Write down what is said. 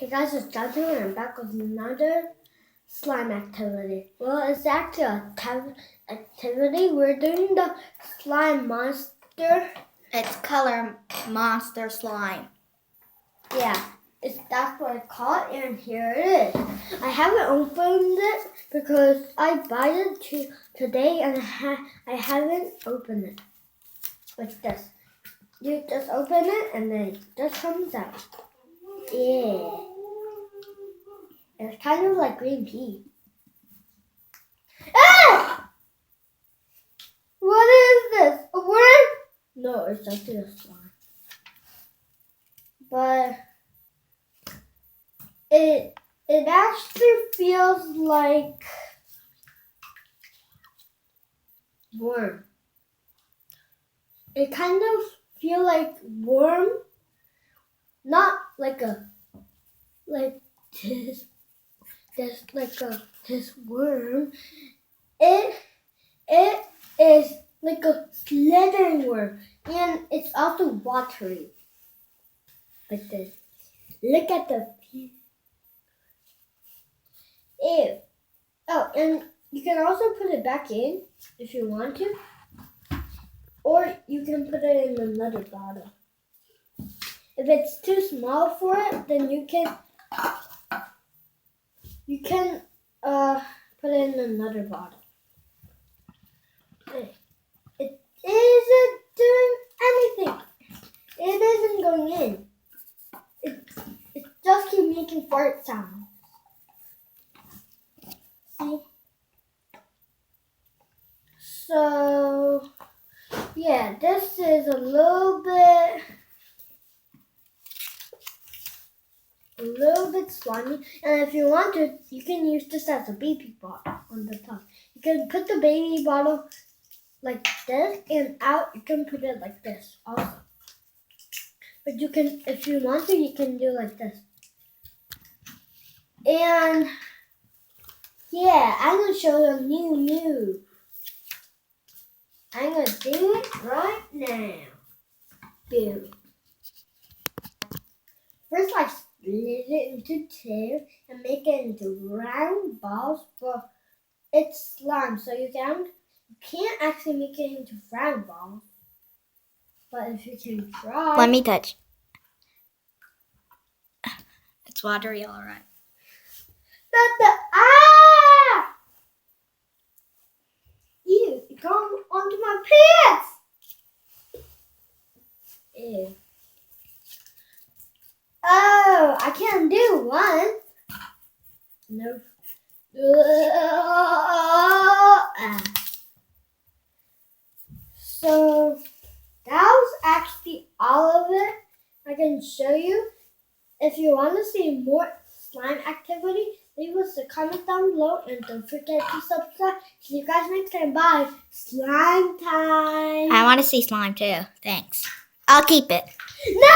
Hey guys, it's Jonathan and I'm back with another slime activity. Well, it's actually a activity. We're doing the slime monster. It's color monster slime. Yeah, that's what it's called, and here it is. I haven't opened it because I bought it today and I haven't opened it. Like this. You just open it and then it just comes out. Yeah. It's kind of like green tea. Ah! What is this? A worm? No, it's just a slime. But it actually feels like worm. It kind of feels like worm, not like this worm. It is like a slithering worm, and it's also watery. Like this. Look at the feet. Ew. Oh, and you can also put it back in if you want to. Or you can put it in another bottle. If it's too small for it, then you can put it in another bottle. It isn't doing anything. It isn't going in. It just keeps making fart sounds. See? So, yeah, this is a little bit slimy. And if you want to, you can use this as a baby bottle on the top. You can put the baby bottle like this, and out you can put it like this also. But you can, if you want to, you can do like this. And yeah, I'm gonna show you a new move. I'm gonna do it right now. Boom. First, I split it into two and make it into round balls, but it's slime, so you can't actually make it into round balls. But if you can try. Let me touch. It's watery, all right. Ah! Ew, it got onto my pants! Ew. Oh, I can't do one. Nope. So that was actually all of it. I can show you. If you want to see more slime activity, leave us a comment down below and don't forget to subscribe. See you guys next time. Bye. Slime time. I want to see slime too. Thanks. I'll keep it. No!